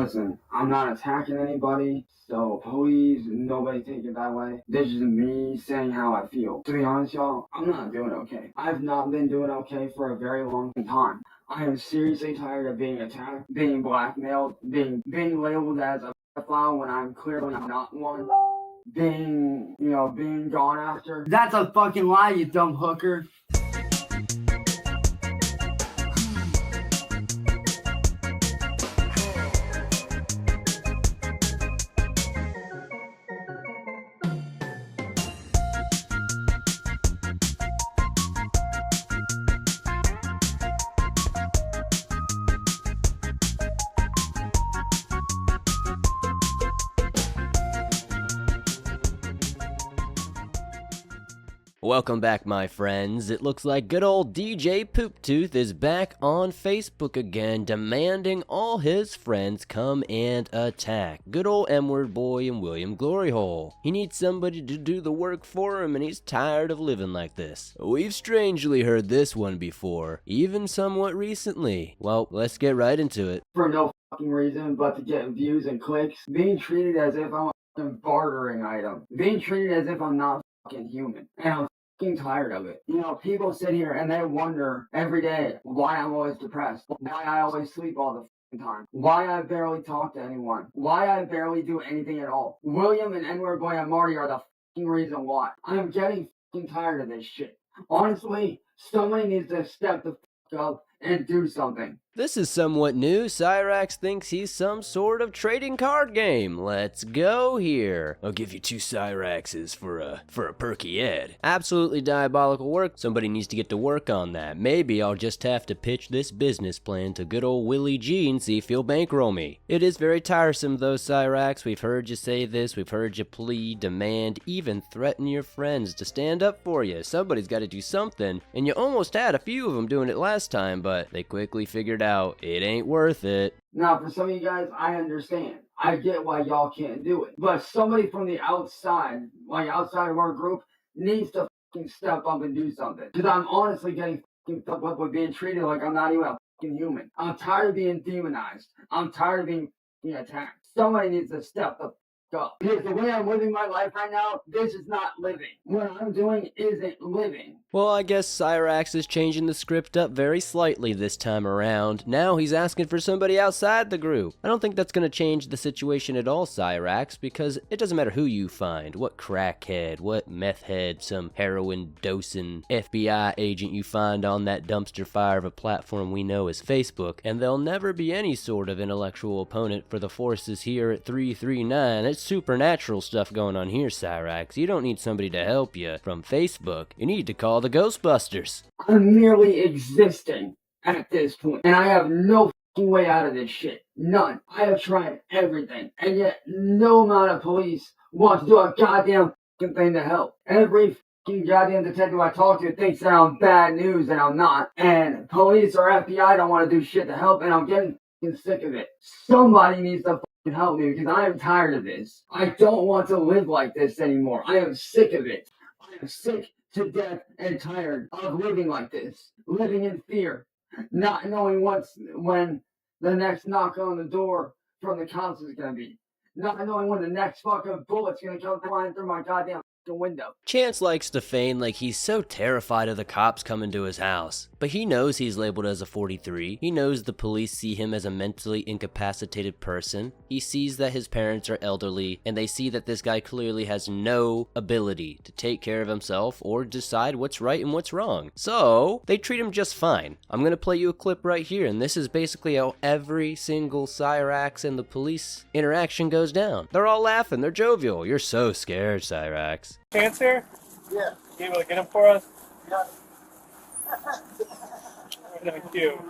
Listen, I'm not attacking anybody, so please, nobody take it that way. This is me saying how I feel. To be honest, y'all, I'm not doing okay. I've not been doing okay for a very long time. I am seriously tired of being attacked, being blackmailed, being labeled as a pedophile when I'm clearly not one. Being gone after. That's a fucking lie, you dumb hooker. Welcome back, my friends. It looks like good old DJ Pooptooth is back on Facebook again, demanding all his friends come and attack good old M-word boy and William Gloryhole. He needs somebody to do the work for him, and he's tired of living like this. We've strangely heard this one before, even somewhat recently. Well, let's get right into it. For no fucking reason but to get views and clicks, being treated as if I'm a fucking bartering item, being treated as if I'm not fucking human, and I'm fucking tired of it. People sit here and they wonder every day why I'm always depressed, why I always sleep all the fucking time, why I barely talk to anyone, why I barely do anything at all. William and N-word boy and Marty are the fucking reason why. I'm getting fucking tired of this shit. Honestly, somebody needs to step the fuck up and do something. This is somewhat new. Cyraxx thinks he's some sort of trading card game. Let's go here. I'll give you 2 Cyraxxes for a perky Ed. Absolutely diabolical work. Somebody needs to get to work on that. Maybe I'll just have to pitch this business plan to good old Willie G and see if he'll bankroll me. It is very tiresome though, Cyraxx. We've heard you say this. We've heard you plead, demand, even threaten your friends to stand up for you. Somebody's got to do something, and you almost had a few of them doing it last time, but they quickly figured out it ain't worth it. Now, for some of you guys, I understand. I get why y'all can't do it. But somebody from the outside, like outside of our group, needs to fucking step up and do something. Because I'm honestly getting fucking fucked up with being treated like I'm not even a fucking human. I'm tired of being demonized. I'm tired of being fucking attacked. Somebody needs to step the up. Because the way I'm living my life right now, this is not living. What I'm doing isn't living. Well, I guess Cyraxx is changing the script up very slightly this time around. Now he's asking for somebody outside the group. I don't think that's going to change the situation at all, Cyraxx, because it doesn't matter who you find, what crackhead, what meth head, some heroin dosing FBI agent you find on that dumpster fire of a platform we know as Facebook, and there'll never be any sort of intellectual opponent for the forces here at 339. It's supernatural stuff going on here, Cyraxx. You don't need somebody to help you from Facebook. You need to call the Ghostbusters. I'm merely existing at this point, and I have no fucking way out of this shit. None. I have tried everything, and yet no amount of police wants to do a goddamn fucking thing to help. Every fucking goddamn detective I talk to thinks that I'm bad news, and I'm not. And police or FBI don't want to do shit to help, and I'm getting fucking sick of it. Somebody needs to help me, because I am tired of this. I don't want to live like this anymore. I am sick of it. I am sick to death and tired of living like this. Living in fear. Not knowing when the next knock on the door from the cops is going to be. Not knowing when the next fucking bullet's going to come flying through my goddamn window. Chance likes to feign like he's so terrified of the cops coming to his house, but he knows he's labeled as a 43. He knows the police see him as a mentally incapacitated person. He sees that his parents are elderly, and they see that this guy clearly has no ability to take care of himself or decide what's right and what's wrong. So they treat him just fine. I'm gonna play you a clip right here, and this is basically how every single Cyraxx and the police interaction goes down. They're all laughing, they're jovial. You're so scared, Cyraxx. Chance here? Yeah. You able to get him for us? Yeah. Thank you.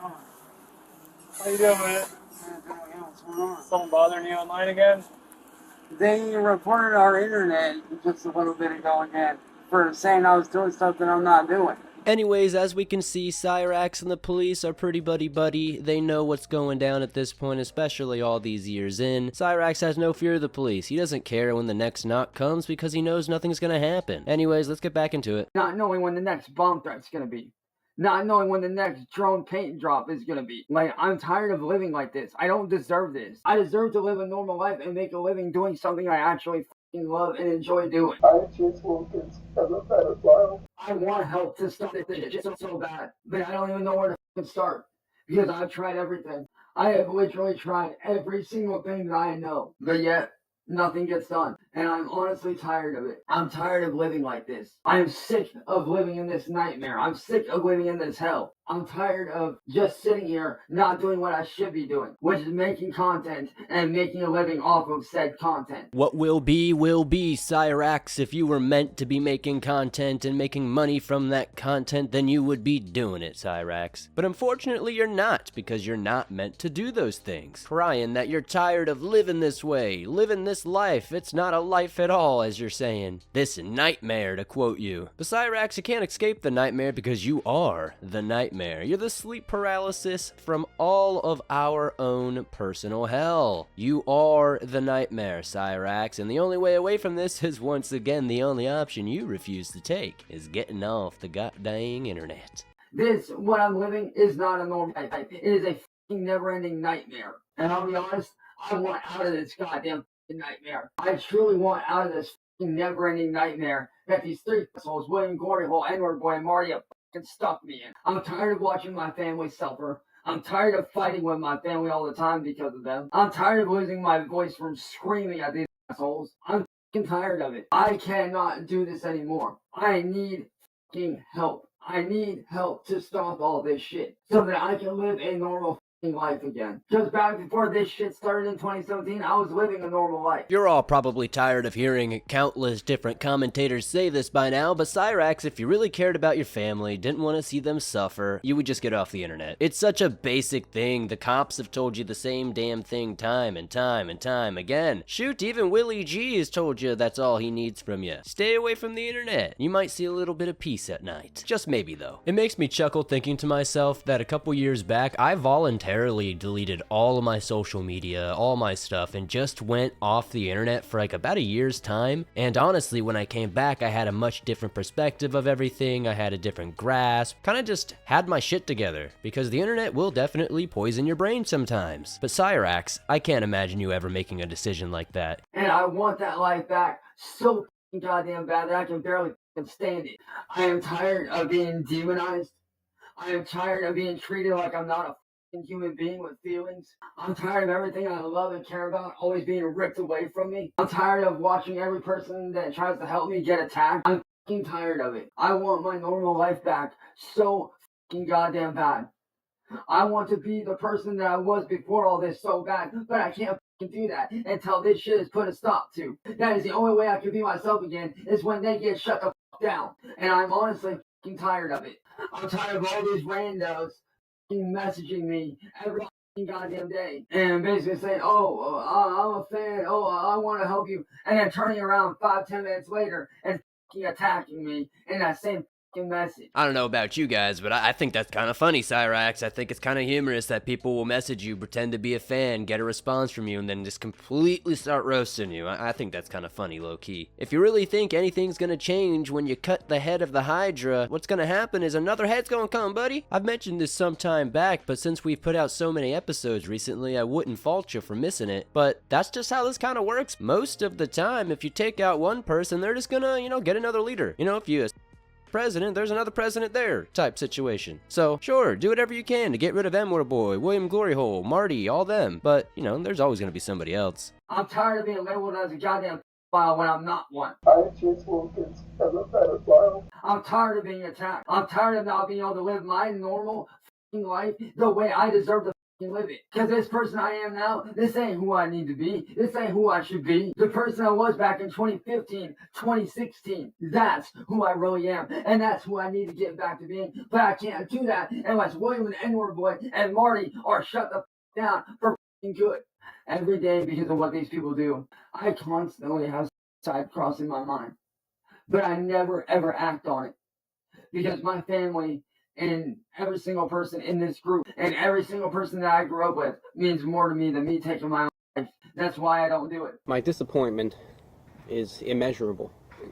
How you doing with it? Someone bothering you online again? They reported our internet just a little bit ago again for saying I was doing something I'm not doing. Anyways, as we can see, Cyraxx and the police are pretty buddy-buddy. They know what's going down at this point, especially all these years in. Cyraxx has no fear of the police. He doesn't care when the next knock comes because he knows nothing's gonna happen. Anyways, let's get back into it. Not knowing when the next bomb threat's gonna be. not knowing when the next drone paint drop is gonna be. Like, I'm tired of living like this. I don't deserve this. I deserve to live a normal life and make a living doing something I actually fucking love and enjoy doing. I just want this as a better life. I want help to stop this shit so bad, but I don't even know where to fucking start because I've tried everything. I have literally tried every single thing that I know, but yet nothing gets done. And I'm honestly tired of it. I'm tired of living like this. I am sick of living in this nightmare. I'm sick of living in this hell. I'm tired of just sitting here not doing what I should be doing, which is making content and making a living off of said content. What will be, Cyraxx. If you were meant to be making content and making money from that content, then you would be doing it, Cyraxx. But unfortunately, you're not, because you're not meant to do those things. Crying that you're tired of living this way, living this life. It's not a life at all, as you're saying. This nightmare, to quote you. But Cyraxx, you can't escape the nightmare because you are the nightmare. You're the sleep paralysis from all of our own personal hell. You are the nightmare, Cyraxx, and the only way away from this is once again the only option you refuse to take, is getting off the goddamn internet. This, what I'm living, is not a normal life. It is a fucking never-ending nightmare. And I'll be honest, I want out of this goddamn nightmare. I truly want out of this fucking never-ending nightmare that these three assholes, William, Glory Hole, N-word boy, and Marty, can stuff me in. I'm tired of watching my family suffer. I'm tired of fighting with my family all the time because of them. I'm tired of losing my voice from screaming at these assholes. I'm fucking tired of it. I cannot do this anymore. I need fucking help. I need help to stop all this shit so that I can live a normal life again. Just back before this shit started in 2017, I was living a normal life. You're all probably tired of hearing countless different commentators say this by now, but Cyraxx, if you really cared about your family, didn't want to see them suffer, you would just get off the internet. It's such a basic thing. The cops have told you the same damn thing time and time and time again. Shoot, even Willie G has told you that's all he needs from you. Stay away from the internet. You might see a little bit of peace at night. Just maybe, though. It makes me chuckle thinking to myself that a couple years back, I voluntarily deleted all of my social media, all my stuff, and just went off the internet for like about a year's time. And honestly, when I came back, I had a much different perspective of everything. I had a different grasp, kind of just had my shit together, because the internet will definitely poison your brain sometimes. But Cyraxx, I can't imagine you ever making a decision like that. And I want that life back so goddamn bad that I can barely stand it. I am tired of being demonized. I am tired of being treated like I'm not a human being with feelings. I'm tired of everything I love and care about always being ripped away from me. I'm tired of watching every person that tries to help me get attacked. I'm fucking tired of it. I want my normal life back so fucking goddamn bad. I want to be the person that I was before all this so bad, but I can't fucking do that until this shit is put a stop to. That is the only way I can be myself again, is when they get shut the fuck down. And I'm honestly fucking tired of it. I'm tired of all these randos messaging me every goddamn day and basically saying, I'm a fan, I want to help you, and then turning around 5-10 minutes later and attacking me in that same message. I don't know about you guys, but I think that's kind of funny, Cyraxx. I think it's kind of humorous that people will message you, pretend to be a fan, get a response from you, and then just completely start roasting you. I think that's kind of funny, low-key. If you really think anything's gonna change when you cut the head of the Hydra, what's gonna happen is another head's gonna come, buddy. I've mentioned this some time back, but since we've put out so many episodes recently, I wouldn't fault you for missing it. But that's just how this kind of works. Most of the time, if you take out one person, they're just gonna, get another leader. If you president, there's another president there type situation. So sure, do whatever you can to get rid of N-word boy, William Glory Hole, Marty, all them, but there's always gonna be somebody else. I'm tired of being labeled as a goddamn file when I'm not one. I just want this as a better file. I'm tired of being attacked. I'm tired of not being able to live my normal life the way I deserve to live it. Because this person I am now, this ain't who I need to be. This ain't who I should be. The person I was back in 2015, 2016, that's who I really am. And that's who I need to get back to being. But I can't do that unless William and N-word boy and Marty are shut the down for good. Every day, because of what these people do, I constantly have suicide crossing my mind. But I never ever act on it. Because my family and every single person in this group and every single person that I grew up with means more to me than me taking my own life. That's why I don't do it. My disappointment is immeasurable,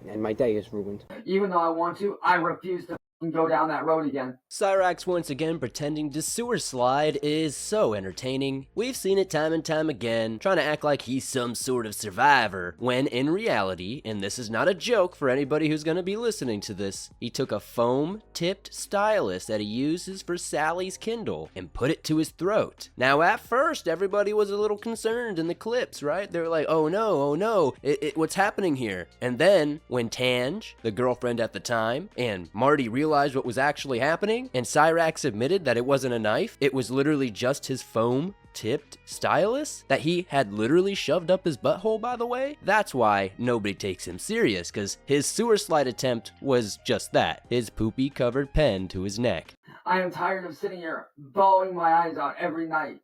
and my day is ruined. Even though I want to, I refuse to go down that road again. Cyraxx once again pretending to sewer slide is so entertaining. We've seen it time and time again, trying to act like he's some sort of survivor, when in reality, and this is not a joke for anybody who's gonna be listening to this, he took a foam-tipped stylus that he uses for Sally's Kindle and put it to his throat. Now at first, everybody was a little concerned in the clips, right? They were like, oh no, what's happening here? And then, when Tange, the girlfriend at the time, and Marty realized what was actually happening, and Cyraxx admitted that it wasn't a knife, it was literally just his foam-tipped stylus that he had literally shoved up his butthole, by the way. That's why nobody takes him serious, because his sewer slide attempt was just that, his poopy-covered pen to his neck. I am tired of sitting here bawling my eyes out every night,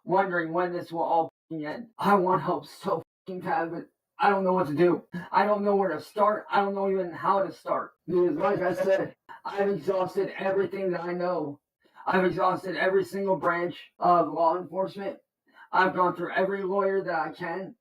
wondering when this will all end. I want help so bad, but I don't know what to do. I don't know where to start. I don't know even how to start. Because like I said, I've exhausted everything that I know. I've exhausted every single branch of law enforcement. I've gone through every lawyer that I can.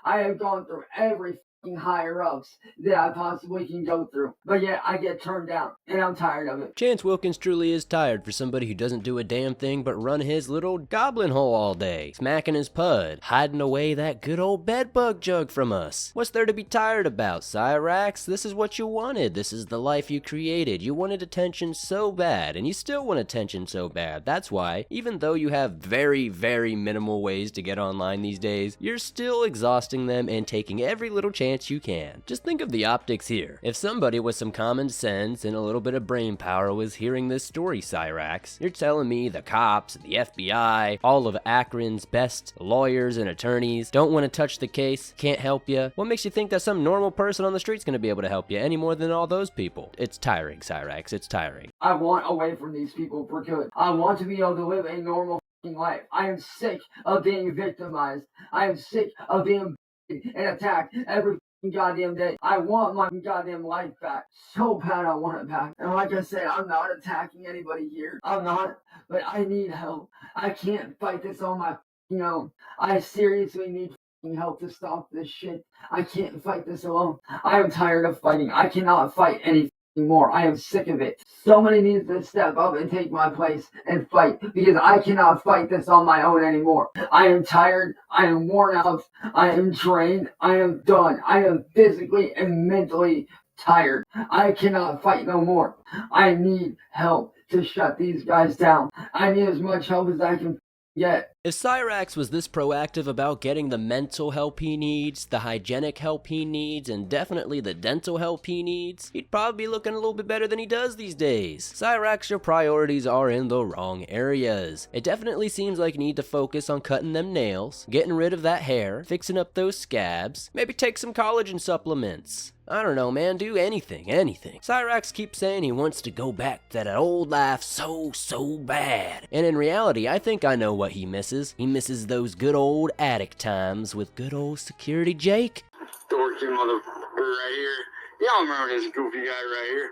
I have gone through every higher ups that I possibly can go through, but yet I get turned down, and I'm tired of it. Chance Wilkins truly is tired for somebody who doesn't do a damn thing but run his little goblin hole all day, smacking his pud, hiding away that good old bedbug jug from us. What's there to be tired about, Cyraxx? This is what you wanted. This is the life you created. You wanted attention so bad, and you still want attention so bad. That's why, even though you have very, very minimal ways to get online these days, you're still exhausting them and taking every little chance you can. Just think of the optics here. If somebody with some common sense and a little bit of brain power was hearing this story, Cyraxx, you're telling me the cops, the FBI, all of Akron's best lawyers and attorneys don't want to touch the case, can't help you? What makes you think that some normal person on the street's going to be able to help you any more than all those people? It's tiring, Cyraxx. It's tiring. I want away from these people for good. I want to be able to live a normal life. I am sick of being victimized. I am sick of being and attacked every goddamn day. I want my goddamn life back. So bad I want it back. And like I said, I'm not attacking anybody here. I'm not, but I need help. I can't fight this on my own. I seriously need help to stop this shit. I can't fight this alone. I am tired of fighting. I cannot fight any more. I am sick of it. Somebody needs to step up and take my place and fight, because I cannot fight this on my own anymore. I am tired. I am worn out. I am drained. I am done. I am physically and mentally tired. I cannot fight no more. I need help to shut these guys down. I need as much help as I can get. If Cyraxx was this proactive about getting the mental help he needs, the hygienic help he needs, and definitely the dental help he needs, he'd probably be looking a little bit better than he does these days. Cyraxx, your priorities are in the wrong areas. It definitely seems like you need to focus on cutting them nails, getting rid of that hair, fixing up those scabs, maybe take some collagen supplements. I don't know, man, do anything. Cyraxx keeps saying he wants to go back to that old life so bad. And in reality, I think I know what he misses. He misses those good old attic times with good old Security Jake. Dorky motherfucker right here. Y'all remember this goofy guy right here?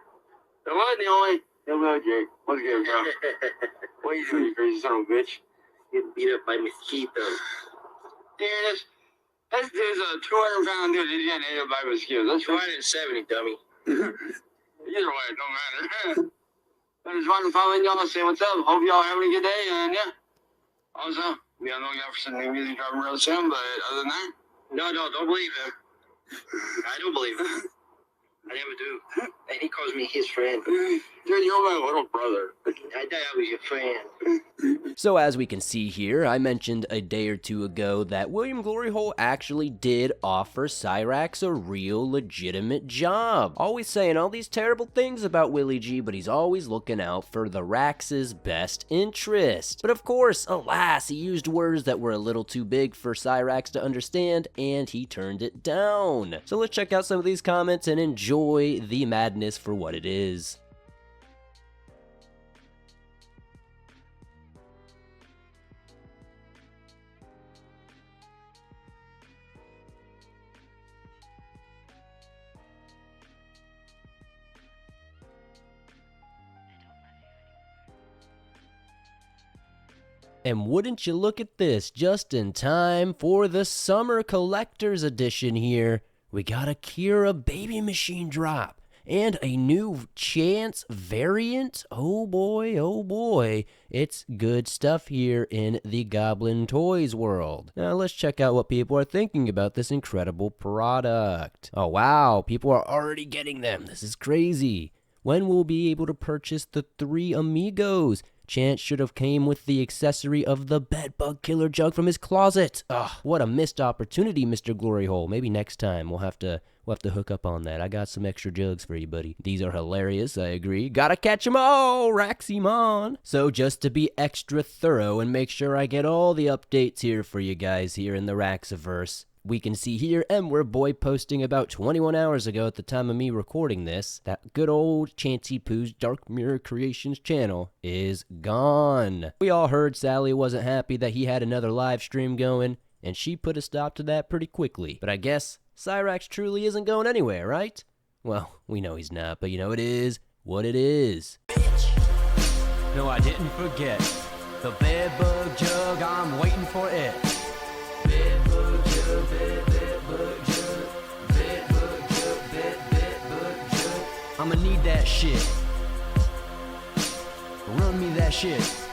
The one, the only. Hello, Jake. What's good, bro? What are you doing, you crazy son of a bitch? Getting beat up by mosquitoes. There it is. This is a 200-pound dude. He's getting ate up by mosquitoes. That's 270, dummy. Either way, it don't matter. I just wanted to follow in y'all and say what's up. Hope y'all having a good day, and yeah. Also, we don't know y'all for some new music dropping real soon, but other than that, no, don't believe him. I don't believe him. I never do. And he calls me his friend. Dude, you're my little brother. I thought I was your friend. So as we can see here, I mentioned a day or two ago that William Gloryhole actually did offer Cyraxx a real legitimate job. Always saying all these terrible things about Willie G, but he's always looking out for the Rax's best interest. But of course, alas, he used words that were a little too big for Cyraxx to understand, and he turned it down. So let's check out some of these comments and enjoy the madness for what it is. And wouldn't you look at this, just in time for the summer collector's edition here, we got a Kira baby machine drop. and a new chance variant. Oh boy, it's good stuff here in the Goblin Toys world. Now let's check out what people are thinking about this incredible product. Oh wow, people are already getting them. This is crazy. When will we be able to purchase the 3 Amigos? Chance should have came with the accessory of the bedbug killer jug from his closet. Ugh, what a missed opportunity, Mr. Glory Hole. Maybe next time we'll have to hook up on that. I got some extra jugs for you, buddy. These are hilarious, I agree. Gotta catch 'em all, Raximon. So just to be extra thorough and make sure I get all the updates here for you guys here in the Raxiverse, we can see here Boy posting about 21 hours ago at the time of me recording this, that good old Chancey Poo's Dark Mirror Creations channel is gone. We all heard Sally wasn't happy that he had another live stream going, and she put a stop to that pretty quickly. But I guess Cyraxx truly isn't going anywhere, right? Well, we know he's not, but you know it is what it is. No, I didn't forget. The bedbug jug, I'm waiting for it. Bedbug jug, bedbug jug, bedbug jug, bedbug jug. I'ma need that shit. Run me that shit.